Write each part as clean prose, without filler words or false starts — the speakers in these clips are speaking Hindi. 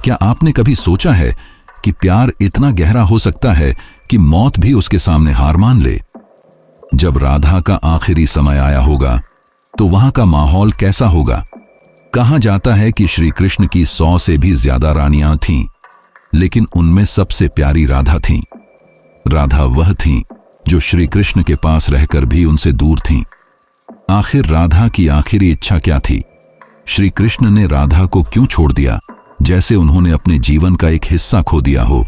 क्या आपने कभी सोचा है कि प्यार इतना गहरा हो सकता है कि मौत भी उसके सामने हार मान ले? जब राधा का आखिरी समय आया होगा तो वहां का माहौल कैसा होगा? कहा जाता है कि श्री कृष्ण की 100 से भी ज्यादा रानियां थीं, लेकिन उनमें सबसे प्यारी राधा थीं। राधा वह थीं जो श्री कृष्ण के पास रहकर भी उनसे दूर थीं। आखिर राधा की आखिरी इच्छा क्या थी? श्री कृष्ण ने राधा को क्यों छोड़ दिया, जैसे उन्होंने अपने जीवन का एक हिस्सा खो दिया हो?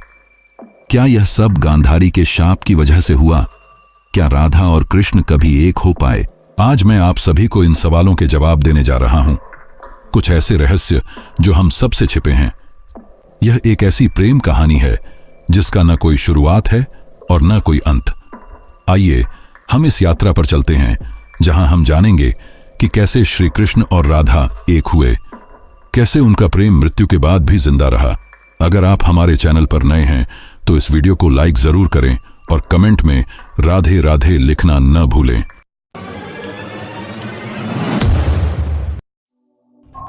क्या यह सब गांधारी के शाप की वजह से हुआ? क्या राधा और कृष्ण कभी एक हो पाए? आज मैं आप सभी को इन सवालों के जवाब देने जा रहा हूं। कुछ ऐसे रहस्य जो हम सबसे छिपे हैं। यह एक ऐसी प्रेम कहानी है जिसका न कोई शुरुआत है और न कोई अंत। आइए हम इस यात्रा पर चलते हैं जहां हम जानेंगे कि कैसे श्री कृष्ण और राधा एक हुए, कैसे उनका प्रेम मृत्यु के बाद भी जिंदा रहा। अगर आप हमारे चैनल पर नए हैं तो इस वीडियो को लाइक जरूर करें और कमेंट में राधे राधे लिखना न भूलें।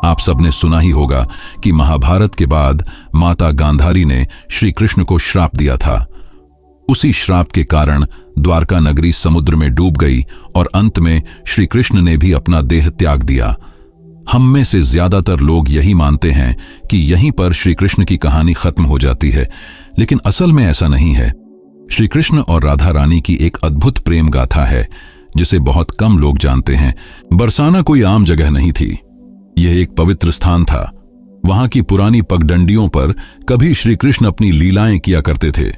आप सबने सुना ही होगा कि महाभारत के बाद माता गांधारी ने श्री कृष्ण को श्राप दिया था। उसी श्राप के कारण द्वारका नगरी समुद्र में डूब गई और अंत में श्री कृष्ण ने भी अपना देह त्याग दिया। हम में से ज्यादातर लोग यही मानते हैं कि यहीं पर श्री कृष्ण की कहानी खत्म हो जाती है, लेकिन असल में ऐसा नहीं है। श्री कृष्ण और राधा रानी की एक अद्भुत प्रेम गाथा है जिसे बहुत कम लोग जानते हैं। बरसाना कोई आम जगह नहीं थी, यह एक पवित्र स्थान था। वहां की पुरानी पगडंडियों पर कभी श्री कृष्ण अपनी लीलाएं किया करते थे।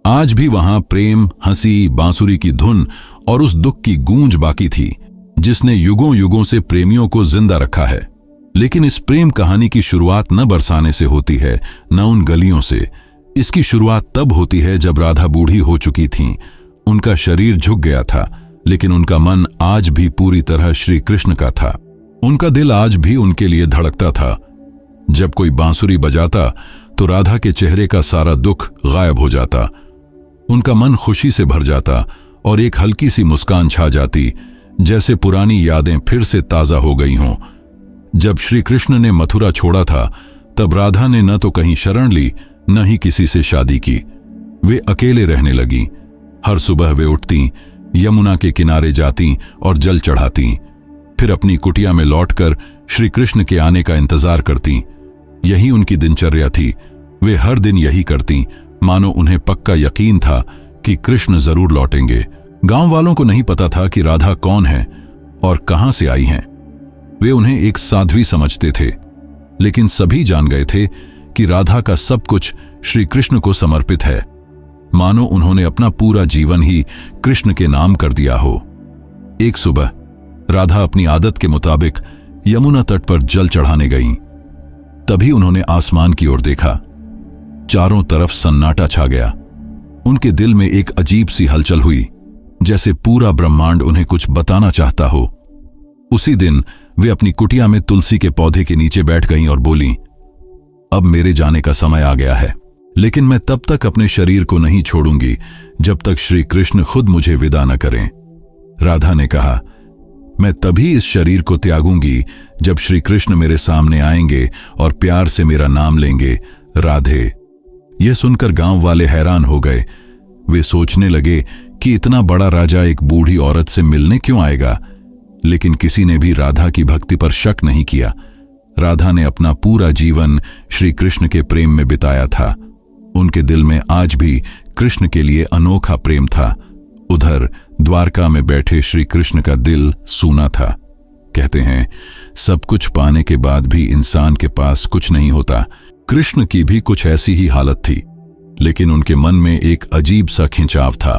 आज भी वहां प्रेम, हंसी, बांसुरी की धुन और उस दुख की गूंज बाकी थी जिसने युगों युगों से प्रेमियों को जिंदा रखा है। लेकिन इस प्रेम कहानी की शुरुआत न बरसाने से होती है, न उन गलियों से। इसकी शुरुआत तब होती है जब राधा बूढ़ी हो चुकी थीं। उनका शरीर झुक गया था, लेकिन उनका मन आज भी पूरी तरह श्री कृष्ण का था। उनका दिल आज भी उनके लिए धड़कता था। जब कोई बांसुरी बजाता तो राधा के चेहरे का सारा दुख गायब हो जाता। उनका मन खुशी से भर जाता और एक हल्की सी मुस्कान छा जाती, जैसे पुरानी यादें फिर से ताजा हो गई हों। जब श्री कृष्ण ने मथुरा छोड़ा था तब राधा ने न तो कहीं शरण ली, न ही किसी से शादी की। वे अकेले रहने लगी। हर सुबह वे उठती, यमुना के किनारे जाती और जल चढ़ाती, फिर अपनी कुटिया में लौटकर श्री कृष्ण के आने का इंतजार करती। यही उनकी दिनचर्या थी। वे हर दिन यही करती, मानो उन्हें पक्का यकीन था कि कृष्ण जरूर लौटेंगे। गांव वालों को नहीं पता था कि राधा कौन है और कहां से आई हैं। वे उन्हें एक साध्वी समझते थे, लेकिन सभी जान गए थे कि राधा का सब कुछ श्री कृष्ण को समर्पित है, मानो उन्होंने अपना पूरा जीवन ही कृष्ण के नाम कर दिया हो। एक सुबह राधा अपनी आदत के मुताबिक यमुना तट पर जल चढ़ाने गईं। तभी उन्होंने आसमान की ओर देखा। चारों तरफ सन्नाटा छा गया। उनके दिल में एक अजीब सी हलचल हुई, जैसे पूरा ब्रह्मांड उन्हें कुछ बताना चाहता हो। उसी दिन वे अपनी कुटिया में तुलसी के पौधे के नीचे बैठ गईं और बोलीं, अब मेरे जाने का समय आ गया है, लेकिन मैं तब तक अपने शरीर को नहीं छोड़ूंगी जब तक श्री कृष्ण खुद मुझे विदा न करें। राधा ने कहा, मैं तभी इस शरीर को त्यागूंगी जब श्री कृष्ण मेरे सामने आएंगे और प्यार से मेरा नाम लेंगे, राधे। यह सुनकर गांव वाले हैरान हो गए। वे सोचने लगे कि इतना बड़ा राजा एक बूढ़ी औरत से मिलने क्यों आएगा, लेकिन किसी ने भी राधा की भक्ति पर शक नहीं किया। राधा ने अपना पूरा जीवन श्री कृष्ण के प्रेम में बिताया था। उनके दिल में आज भी कृष्ण के लिए अनोखा प्रेम था। उधर द्वारका में बैठे श्री कृष्ण का दिल सूना था। कहते हैं, सब कुछ पाने के बाद भी इंसान के पास कुछ नहीं होता। कृष्ण की भी कुछ ऐसी ही हालत थी, लेकिन उनके मन में एक अजीब सा खिंचाव था।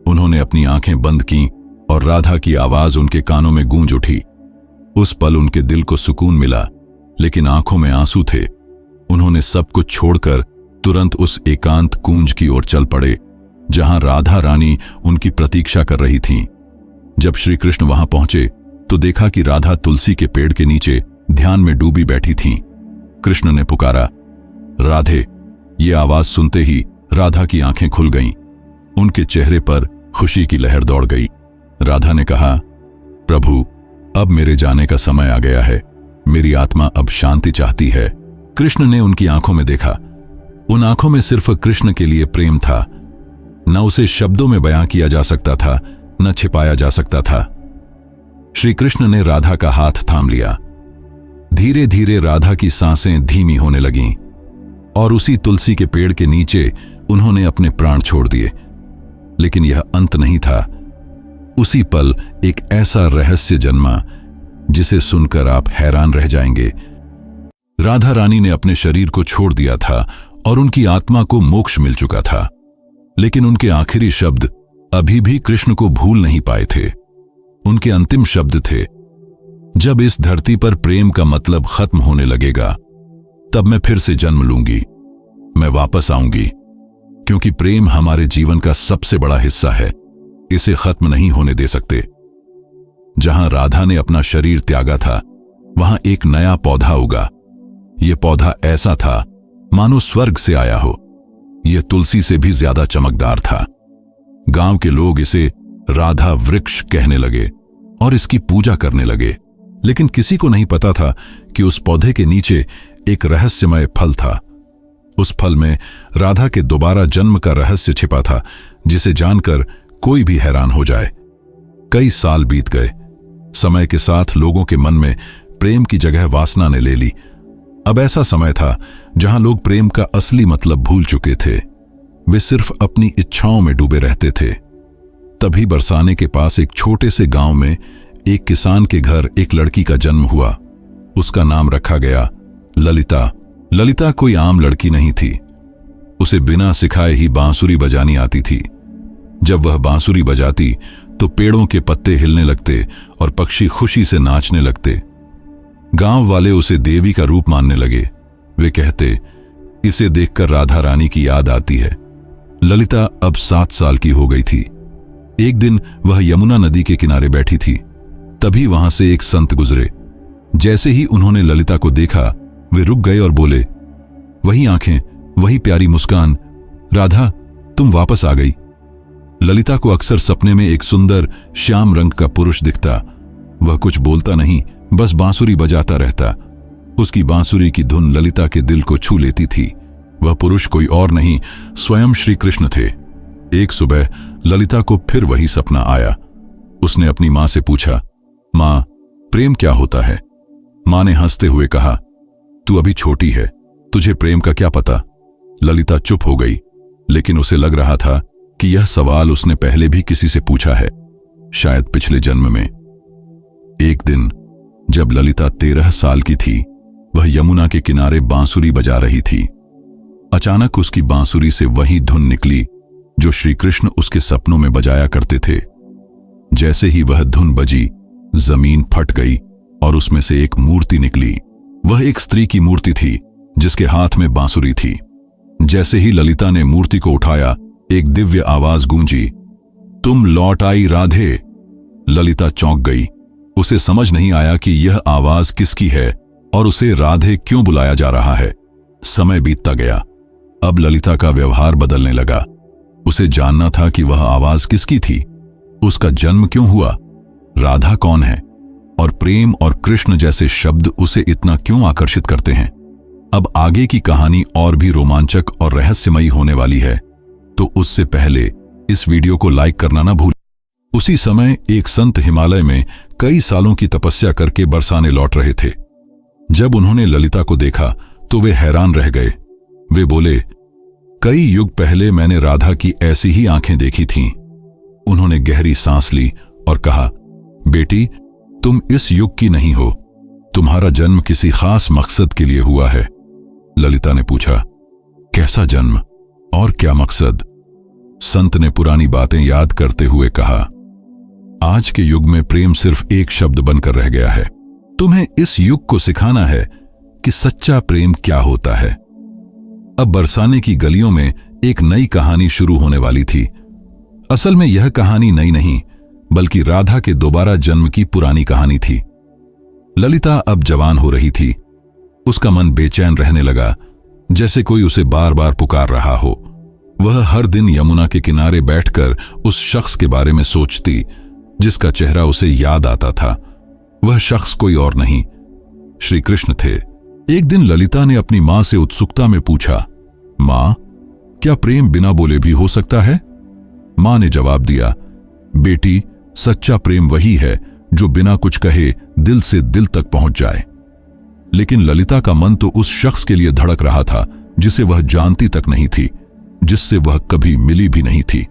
उन्होंने अपनी आंखें बंद की और राधा की आवाज उनके कानों में गूंज उठी। उस पल उनके दिल को सुकून मिला, लेकिन आंखों में आंसू थे। उन्होंने सब कुछ छोड़कर तुरंत उस एकांत कुंज की ओर चल पड़े जहां राधा रानी उनकी प्रतीक्षा कर रही थीं। जब श्री कृष्ण वहां पहुंचे तो देखा कि राधा तुलसी के पेड़ के नीचे ध्यान में डूबी बैठी थीं। कृष्ण ने पुकारा, राधे। ये आवाज सुनते ही राधा की आंखें खुल गईं। उनके चेहरे पर खुशी की लहर दौड़ गई। राधा ने कहा, प्रभु, अब मेरे जाने का समय आ गया है। मेरी आत्मा अब शांति चाहती है। कृष्ण ने उनकी आंखों में देखा। उन आंखों में सिर्फ कृष्ण के लिए प्रेम था। न उसे शब्दों में बयां किया जा सकता था, न छिपाया जा सकता था। श्री कृष्ण ने राधा का हाथ थाम लिया। धीरे धीरे राधा की सांसें धीमी होने लगीं और उसी तुलसी के पेड़ के नीचे उन्होंने अपने प्राण छोड़ दिए। लेकिन यह अंत नहीं था। उसी पल एक ऐसा रहस्य जन्मा जिसे सुनकर आप हैरान रह जाएंगे। राधा रानी ने अपने शरीर को छोड़ दिया था और उनकी आत्मा को मोक्ष मिल चुका था, लेकिन उनके आखिरी शब्द अभी भी कृष्ण को भूल नहीं पाए थे। उनके अंतिम शब्द थे, जब इस धरती पर प्रेम का मतलब खत्म होने लगेगा, तब मैं फिर से जन्म लूंगी, मैं वापस आऊंगी, क्योंकि प्रेम हमारे जीवन का सबसे बड़ा हिस्सा है, इसे खत्म नहीं होने दे सकते। जहां राधा ने अपना शरीर त्यागा था, वहां एक नया पौधा उगा। यह पौधा ऐसा था मानो स्वर्ग से आया हो। यह तुलसी से भी ज्यादा चमकदार था। गांव के लोग इसे राधा वृक्ष कहने लगे और इसकी पूजा करने लगे। लेकिन किसी को नहीं पता था कि उस पौधे के नीचे एक रहस्यमय फल था। उस फल में राधा के दोबारा जन्म का रहस्य छिपा था, जिसे जानकर कोई भी हैरान हो जाए। कई साल बीत गए। समय के साथ लोगों के मन में प्रेम की जगह वासना ने ले ली। अब ऐसा समय था जहां लोग प्रेम का असली मतलब भूल चुके थे। वे सिर्फ अपनी इच्छाओं में डूबे रहते थे। तभी बरसाने के पास एक छोटे से गांव में एक किसान के घर एक लड़की का जन्म हुआ। उसका नाम रखा गया ललिता। ललिता कोई आम लड़की नहीं थी। उसे बिना सिखाए ही बांसुरी बजानी आती थी। जब वह बांसुरी बजाती तो पेड़ों के पत्ते हिलने लगते और पक्षी खुशी से नाचने लगते। गांव वाले उसे देवी का रूप मानने लगे। वे कहते, इसे देखकर राधा रानी की याद आती है। ललिता अब 7 साल की हो गई थी। एक दिन वह यमुना नदी के किनारे बैठी थी। तभी वहां से एक संत गुजरे। जैसे ही उन्होंने ललिता को देखा, वे रुक गए और बोले, वही आंखें, वही प्यारी मुस्कान, राधा तुम वापस आ गई। ललिता को अक्सर सपने में एक सुंदर श्याम रंग का पुरुष दिखता। वह कुछ बोलता नहीं, बस बांसुरी बजाता रहता। उसकी बांसुरी की धुन ललिता के दिल को छू लेती थी। वह पुरुष कोई और नहीं, स्वयं श्री कृष्ण थे। एक सुबह ललिता को फिर वही सपना आया। उसने अपनी मां से पूछा, मां, प्रेम क्या होता है? मां ने हंसते हुए कहा, तू अभी छोटी है, तुझे प्रेम का क्या पता। ललिता चुप हो गई, लेकिन उसे लग रहा था कि यह सवाल उसने पहले भी किसी से पूछा है, शायद पिछले जन्म में। एक दिन जब ललिता 13 साल की थी, वह यमुना के किनारे बांसुरी बजा रही थी। अचानक उसकी बांसुरी से वही धुन निकली जो श्री कृष्ण उसके सपनों में बजाया करते थे। जैसे ही वह धुन बजी, जमीन फट गई और उसमें से एक मूर्ति निकली। वह एक स्त्री की मूर्ति थी जिसके हाथ में बांसुरी थी। जैसे ही ललिता ने मूर्ति को उठाया, एक दिव्य आवाज गूंजी, तुम लौट आई राधे। ललिता चौंक गई। उसे समझ नहीं आया कि यह आवाज किसकी है और उसे राधे क्यों बुलाया जा रहा है। समय बीतता गया। अब ललिता का व्यवहार बदलने लगा। उसे जानना था कि वह आवाज किसकी थी, उसका जन्म क्यों हुआ, राधा कौन है और प्रेम और कृष्ण जैसे शब्द उसे इतना क्यों आकर्षित करते हैं। अब आगे की कहानी और भी रोमांचक और रहस्यमयी होने वाली है, तो उससे पहले इस वीडियो को लाइक करना ना भूलें। उसी समय एक संत हिमालय में कई सालों की तपस्या करके बरसाने लौट रहे थे। जब उन्होंने ललिता को देखा तो वे हैरान रह गए। वे बोले, कई युग पहले मैंने राधा की ऐसी ही आंखें देखी थीं। उन्होंने गहरी सांस ली और कहा, बेटी, तुम इस युग की नहीं हो, तुम्हारा जन्म किसी खास मकसद के लिए हुआ है। ललिता ने पूछा, कैसा जन्म और क्या मकसद? संत ने पुरानी बातें याद करते हुए कहा, आज के युग में प्रेम सिर्फ एक शब्द बनकर रह गया है। तुम्हें इस युग को सिखाना है कि सच्चा प्रेम क्या होता है। अब बरसाने की गलियों में एक नई कहानी शुरू होने वाली थी। असल में यह कहानी नई नहीं, बल्कि राधा के दोबारा जन्म की पुरानी कहानी थी। ललिता अब जवान हो रही थी। उसका मन बेचैन रहने लगा, जैसे कोई उसे बार बार पुकार रहा हो। वह हर दिन यमुना के किनारे बैठकर उस शख्स के बारे में सोचती जिसका चेहरा उसे याद आता था। वह शख्स कोई और नहीं, श्री कृष्ण थे। एक दिन ललिता ने अपनी मां से उत्सुकता में पूछा, मां, क्या प्रेम बिना बोले भी हो सकता है? मां ने जवाब दिया, बेटी, सच्चा प्रेम वही है जो बिना कुछ कहे दिल से दिल तक पहुंच जाए। लेकिन ललिता का मन तो उस शख्स के लिए धड़क रहा था जिसे वह जानती तक नहीं थी, जिससे वह कभी मिली भी नहीं थी।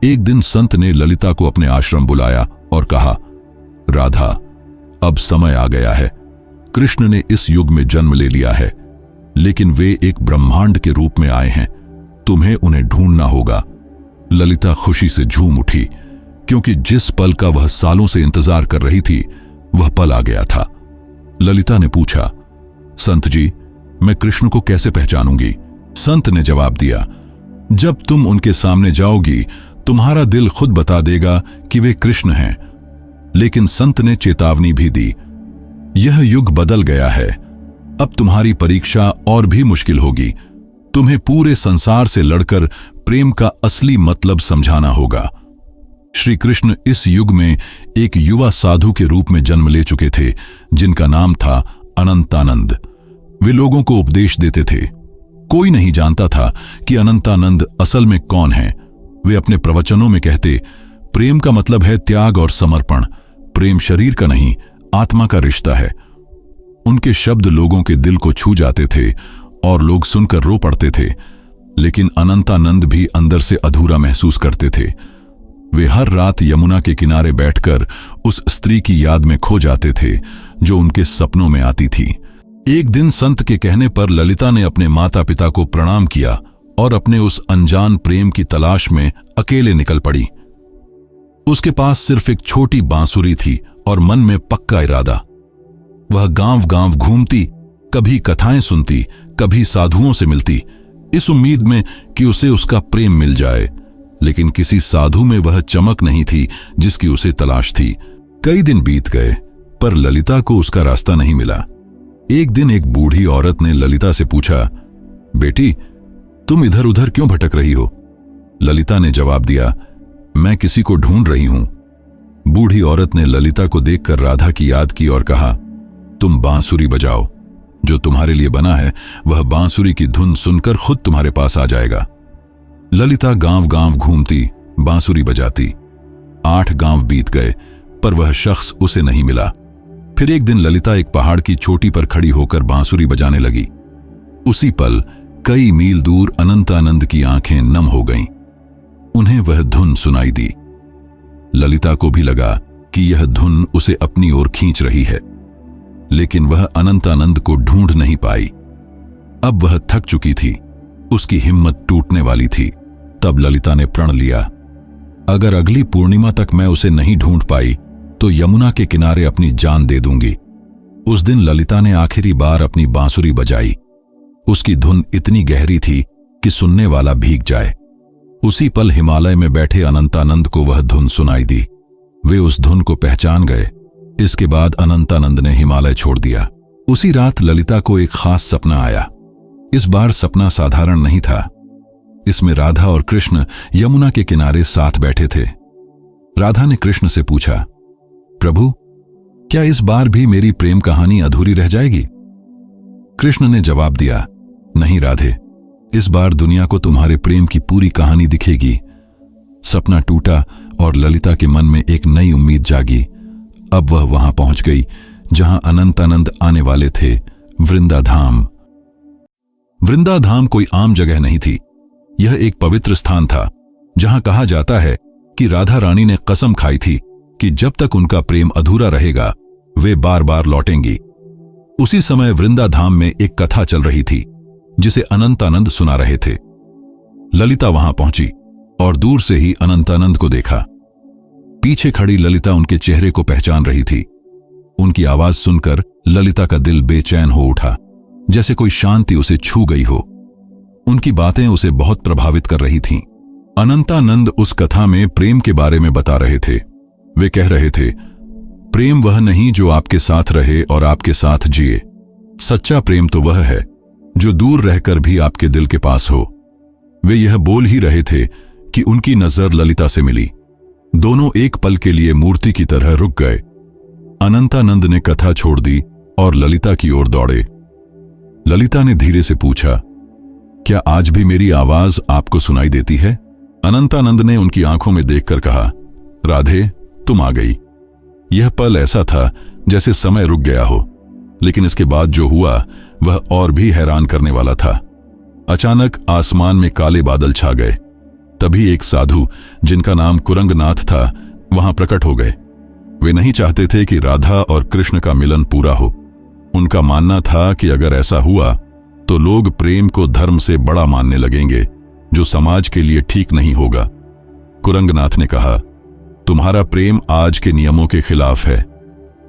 एक दिन संत ने ललिता को अपने आश्रम बुलाया और कहा, राधा, अब समय आ गया है। कृष्ण ने इस युग में जन्म ले लिया है, लेकिन वे एक ब्रह्मांड के रूप में आए हैं। तुम्हें उन्हें ढूंढना होगा। ललिता खुशी से झूम उठी, क्योंकि जिस पल का वह सालों से इंतजार कर रही थी वह पल आ गया था। ललिता ने पूछा, संत जी, मैं कृष्ण को कैसे पहचानूंगी? संत ने जवाब दिया, जब तुम उनके सामने जाओगी तुम्हारा दिल खुद बता देगा कि वे कृष्ण हैं। लेकिन संत ने चेतावनी भी दी, यह युग बदल गया है। अब तुम्हारी परीक्षा और भी मुश्किल होगी। तुम्हें पूरे संसार से लड़कर प्रेम का असली मतलब समझाना होगा। श्री कृष्ण इस युग में एक युवा साधु के रूप में जन्म ले चुके थे, जिनका नाम था अनंतानंद। वे लोगों को उपदेश देते थे। कोई नहीं जानता था कि अनंतानंद असल में कौन है। वे अपने प्रवचनों में कहते, प्रेम का मतलब है त्याग और समर्पण। प्रेम शरीर का नहीं, आत्मा का रिश्ता है। उनके शब्द लोगों के दिल को छू जाते थे और लोग सुनकर रो पड़ते थे। लेकिन अनंतानंद भी अंदर से अधूरा महसूस करते थे। वे हर रात यमुना के किनारे बैठकर उस स्त्री की याद में खो जाते थे जो उनके सपनों में आती थी। एक दिन संत के कहने पर ललिता ने अपने माता पिता को प्रणाम किया और अपने उस अनजान प्रेम की तलाश में अकेले निकल पड़ी। उसके पास सिर्फ एक छोटी बांसुरी थी और मन में पक्का इरादा। वह गांव-गांव घूमती, कभी कथाएं सुनती, कभी साधुओं से मिलती, इस उम्मीद में कि उसे उसका प्रेम मिल जाए। लेकिन किसी साधु में वह चमक नहीं थी जिसकी उसे तलाश थी। कई दिन बीत गए, पर ललिता को उसका रास्ता नहीं मिला। एक दिन एक बूढ़ी औरत ने ललिता से पूछा, बेटी, तुम इधर उधर क्यों भटक रही हो? ललिता ने जवाब दिया, मैं किसी को ढूंढ रही हूं। बूढ़ी औरत ने ललिता को देखकर राधा की याद की और कहा, तुम बांसुरी बजाओ। जो तुम्हारे लिए बना है वह बांसुरी की धुन सुनकर खुद तुम्हारे पास आ जाएगा। ललिता गांव-गांव घूमती, बांसुरी बजाती। 8 गांव बीत गए, पर वह शख्स उसे नहीं मिला। फिर एक दिन ललिता एक पहाड़ की चोटी पर खड़ी होकर बांसुरी बजाने लगी। उसी पल कई मील दूर अनंतानंद की आंखें नम हो गईं। उन्हें वह धुन सुनाई दी। ललिता को भी लगा कि यह धुन उसे अपनी ओर खींच रही है, लेकिन वह अनंतानंद को ढूंढ नहीं पाई। अब वह थक चुकी थी, उसकी हिम्मत टूटने वाली थी। तब ललिता ने प्रण लिया, अगर अगली पूर्णिमा तक मैं उसे नहीं ढूंढ पाई तो यमुना के किनारे अपनी जान दे दूंगी। उस दिन ललिता ने आखिरी बार अपनी बांसुरी बजाई। उसकी धुन इतनी गहरी थी कि सुनने वाला भीग जाए। उसी पल हिमालय में बैठे अनंतानंद को वह धुन सुनाई दी। वे उस धुन को पहचान गए। इसके बाद अनंतानंद ने हिमालय छोड़ दिया। उसी रात ललिता को एक खास सपना आया। इस बार सपना साधारण नहीं था। इसमें राधा और कृष्ण यमुना के किनारे साथ बैठे थे। राधा ने कृष्ण से पूछा, प्रभु, क्या इस बार भी मेरी प्रेम कहानी अधूरी रह जाएगी? कृष्ण ने जवाब दिया, नहीं राधे, इस बार दुनिया को तुम्हारे प्रेम की पूरी कहानी दिखेगी। सपना टूटा और ललिता के मन में एक नई उम्मीद जागी। अब वह वहां पहुंच गई जहां अनंतानंद आने वाले थे, वृंदाधाम। वृंदाधाम कोई आम जगह नहीं थी। यह एक पवित्र स्थान था जहां कहा जाता है कि राधा रानी ने कसम खाई थी कि जब तक उनका प्रेम अधूरा रहेगा वे बार बार लौटेंगी। उसी समय वृंदाधाम में एक कथा चल रही थी जिसे अनंतानंद सुना रहे थे। ललिता वहां पहुंची और दूर से ही अनंतानंद को देखा। पीछे खड़ी ललिता उनके चेहरे को पहचान रही थी। उनकी आवाज सुनकर ललिता का दिल बेचैन हो उठा, जैसे कोई शांति उसे छू गई हो। उनकी बातें उसे बहुत प्रभावित कर रही थीं। अनंतानंद उस कथा में प्रेम के बारे में बता रहे थे। वे कह रहे थे, प्रेम वह नहीं जो आपके साथ रहे और आपके साथ जिए। सच्चा प्रेम तो वह है जो दूर रहकर भी आपके दिल के पास हो। वे यह बोल ही रहे थे कि उनकी नजर ललिता से मिली। दोनों एक पल के लिए मूर्ति की तरह रुक गए। अनंतानंद ने कथा छोड़ दी और ललिता की ओर दौड़े। ललिता ने धीरे से पूछा, क्या आज भी मेरी आवाज आपको सुनाई देती है? अनंतानंद ने उनकी आंखों में देखकर कहा, राधे, तुम आ गई। यह पल ऐसा था जैसे समय रुक गया हो, लेकिन इसके बाद जो हुआ वह और भी हैरान करने वाला था। अचानक आसमान में काले बादल छा गए। तभी एक साधु, जिनका नाम कुरंगनाथ था, वहां प्रकट हो गए। वे नहीं चाहते थे कि राधा और कृष्ण का मिलन पूरा हो। उनका मानना था कि अगर ऐसा हुआ तो लोग प्रेम को धर्म से बड़ा मानने लगेंगे, जो समाज के लिए ठीक नहीं होगा। कुरंगनाथ ने कहा, तुम्हारा प्रेम आज के नियमों के खिलाफ है।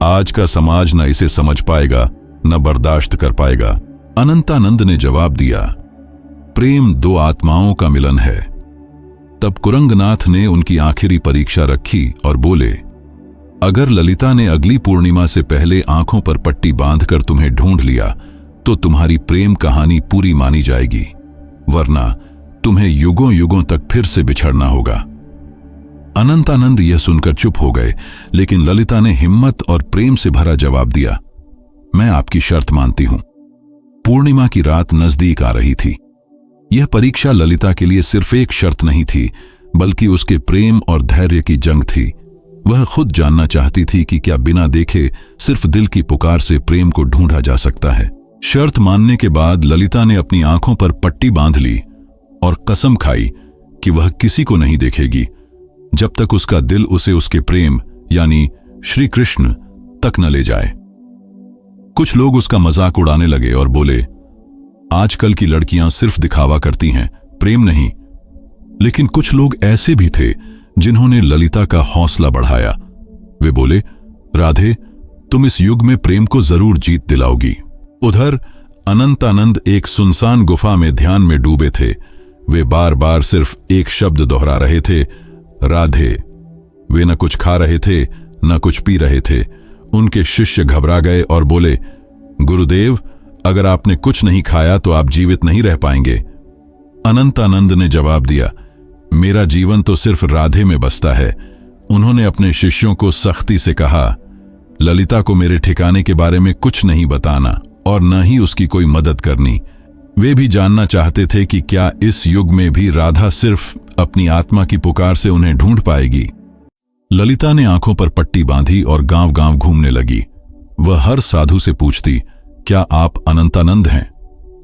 आज का समाज न इसे समझ पाएगा, न बर्दाश्त कर पाएगा। अनंतानंद ने जवाब दिया, प्रेम दो आत्माओं का मिलन है। तब कुरंगनाथ ने उनकी आखिरी परीक्षा रखी और बोले, अगर ललिता ने अगली पूर्णिमा से पहले आंखों पर पट्टी बांधकर तुम्हें ढूंढ लिया तो तुम्हारी प्रेम कहानी पूरी मानी जाएगी, वरना तुम्हें युगों युगों तक फिर से बिछड़ना होगा। अनंतानंद यह सुनकर चुप हो गए, लेकिन ललिता ने हिम्मत और प्रेम से भरा जवाब दिया, मैं आपकी शर्त मानती हूं। पूर्णिमा की रात नजदीक आ रही थी। यह परीक्षा ललिता के लिए सिर्फ एक शर्त नहीं थी, बल्कि उसके प्रेम और धैर्य की जंग थी। वह खुद जानना चाहती थी कि क्या बिना देखे सिर्फ दिल की पुकार से प्रेम को ढूंढा जा सकता है। शर्त मानने के बाद ललिता ने अपनी आंखों पर पट्टी बांध ली और कसम खाई कि वह किसी को नहीं देखेगी जब तक उसका दिल उसे उसके प्रेम यानी श्री कृष्ण तक न ले जाए। कुछ लोग उसका मजाक उड़ाने लगे और बोले, आजकल की लड़कियां सिर्फ दिखावा करती हैं, प्रेम नहीं। लेकिन कुछ लोग ऐसे भी थे जिन्होंने ललिता का हौसला बढ़ाया। वे बोले, राधे, तुम इस युग में प्रेम को जरूर जीत दिलाओगी। उधर अनंतानंद एक सुनसान गुफा में ध्यान में डूबे थे। वे बार बार सिर्फ एक शब्द दोहरा रहे थे, राधे। वे न कुछ खा रहे थे, न कुछ पी रहे थे। उनके शिष्य घबरा गए और बोले, गुरुदेव, अगर आपने कुछ नहीं खाया तो आप जीवित नहीं रह पाएंगे। अनंतानंद ने जवाब दिया, मेरा जीवन तो सिर्फ राधे में बसता है। उन्होंने अपने शिष्यों को सख्ती से कहा, ललिता को मेरे ठिकाने के बारे में कुछ नहीं बताना और न ही उसकी कोई मदद करनी। वे भी जानना चाहते थे कि क्या इस युग में भी राधा सिर्फ अपनी आत्मा की पुकार से उन्हें ढूंढ पाएगी। ललिता ने आंखों पर पट्टी बांधी और गांव गांव घूमने लगी। वह हर साधु से पूछती, क्या आप अनंतानंद हैं?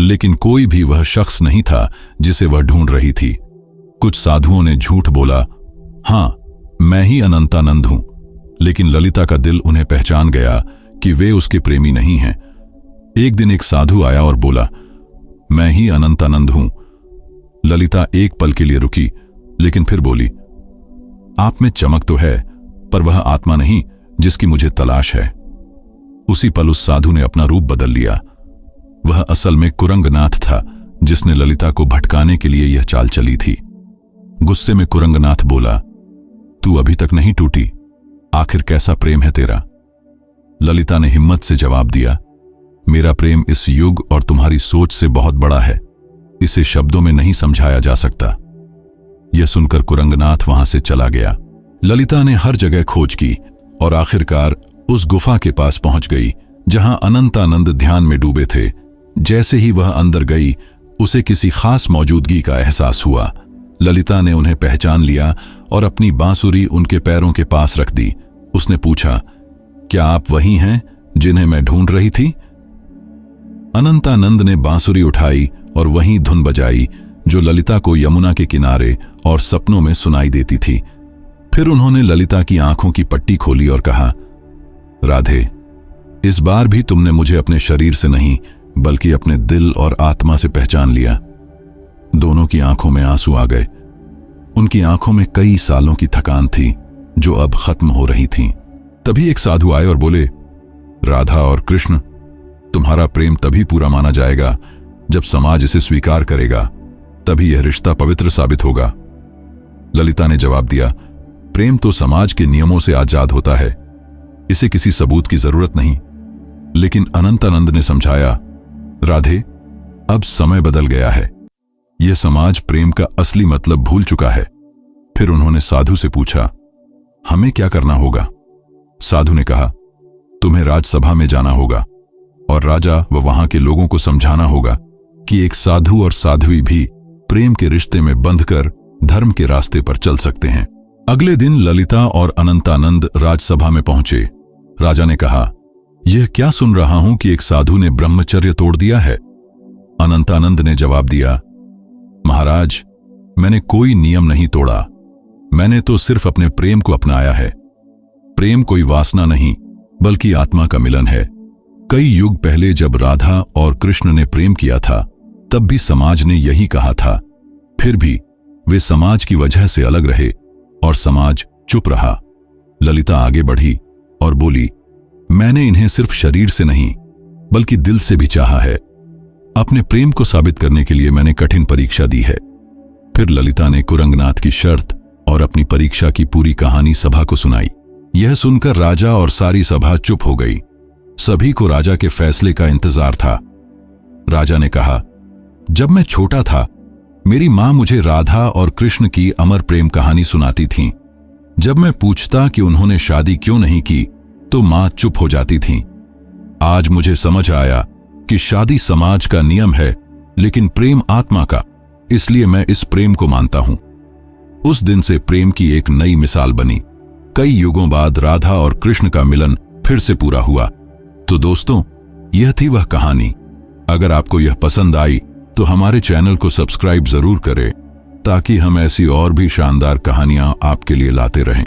लेकिन कोई भी वह शख्स नहीं था जिसे वह ढूंढ रही थी। कुछ साधुओं ने झूठ बोला, हां, मैं ही अनंतानंद हूं। लेकिन ललिता का दिल उन्हें पहचान गया कि वे उसके प्रेमी नहीं हैं। एक दिन एक साधु आया और बोला, मैं ही अनंतानंद हूं। ललिता एक पल के लिए रुकी, लेकिन फिर बोली, आप में चमक तो है, पर वह आत्मा नहीं जिसकी मुझे तलाश है। उसी पल उस साधु ने अपना रूप बदल लिया। वह असल में कुरंगनाथ था, जिसने ललिता को भटकाने के लिए यह चाल चली थी। गुस्से में कुरंगनाथ बोला, तू अभी तक नहीं टूटी, आखिर कैसा प्रेम है तेरा? ललिता ने हिम्मत से जवाब दिया, मेरा प्रेम इस युग और तुम्हारी सोच से बहुत बड़ा है। इसे शब्दों में नहीं समझाया जा सकता। यह सुनकर कुरंगनाथ वहां से चला गया। ललिता ने हर जगह खोज की और आखिरकार उस गुफा के पास पहुंच गई जहां अनंतानंद ध्यान में डूबे थे। जैसे ही वह अंदर गई, उसे किसी खास मौजूदगी का एहसास हुआ। ललिता ने उन्हें पहचान लिया और अपनी बांसुरी उनके पैरों के पास रख दी। उसने पूछा, क्या आप वही हैं जिन्हें मैं ढूंढ रही थी? अनंतानंद ने बांसुरी उठाई और वही धुन बजाई जो ललिता को यमुना के किनारे और सपनों में सुनाई देती थी। फिर उन्होंने ललिता की आंखों की पट्टी खोली और कहा, राधे, इस बार भी तुमने मुझे अपने शरीर से नहीं बल्कि अपने दिल और आत्मा से पहचान लिया। दोनों की आंखों में आंसू आ गए। उनकी आंखों में कई सालों की थकान थी जो अब खत्म हो रही थी। तभी एक साधु आए और बोले, राधा और कृष्ण, तुम्हारा प्रेम तभी पूरा माना जाएगा जब समाज इसे स्वीकार करेगा, तभी यह रिश्ता पवित्र साबित होगा। ललिता ने जवाब दिया, प्रेम तो समाज के नियमों से आजाद होता है, इसे किसी सबूत की जरूरत नहीं। लेकिन अनंतानंद ने समझाया, राधे, अब समय बदल गया है। यह समाज प्रेम का असली मतलब भूल चुका है। फिर उन्होंने साधु से पूछा, हमें क्या करना होगा? साधु ने कहा, तुम्हें राजसभा में जाना होगा। और राजा व वहां के लोगों को समझाना होगा कि एक साधु और साध्वी भी प्रेम के रिश्ते में बंधकर धर्म के रास्ते पर चल सकते हैं। अगले दिन ललिता और अनंतानंद राजसभा में पहुंचे। राजा ने कहा, यह क्या सुन रहा हूं कि एक साधु ने ब्रह्मचर्य तोड़ दिया है? अनंतानंद ने जवाब दिया, महाराज, मैंने कोई नियम नहीं तोड़ा, मैंने तो सिर्फ अपने प्रेम को अपनाया है। प्रेम कोई वासना नहीं बल्कि आत्मा का मिलन है। कई युग पहले जब राधा और कृष्ण ने प्रेम किया था तब भी समाज ने यही कहा था। फिर भी वे समाज की वजह से अलग रहे और समाज चुप रहा। ललिता आगे बढ़ी और बोली, मैंने इन्हें सिर्फ शरीर से नहीं बल्कि दिल से भी चाहा है। अपने प्रेम को साबित करने के लिए मैंने कठिन परीक्षा दी है। फिर ललिता ने कुरंगनाथ की शर्त और अपनी परीक्षा की पूरी कहानी सभा को सुनाई। यह सुनकर राजा और सारी सभा चुप हो गई। सभी को राजा के फैसले का इंतजार था। राजा ने कहा, जब मैं छोटा था मेरी मां मुझे राधा और कृष्ण की अमर प्रेम कहानी सुनाती थीं। जब मैं पूछता कि उन्होंने शादी क्यों नहीं की तो मां चुप हो जाती थीं। आज मुझे समझ आया कि शादी समाज का नियम है लेकिन प्रेम आत्मा का, इसलिए मैं इस प्रेम को मानता हूं। उस दिन से प्रेम की एक नई मिसाल बनी। कई युगों बाद राधा और कृष्ण का मिलन फिर से पूरा हुआ। तो दोस्तों, यह थी वह कहानी। अगर आपको यह पसंद आई तो हमारे चैनल को सब्सक्राइब जरूर करें ताकि हम ऐसी और भी शानदार कहानियां आपके लिए लाते रहें।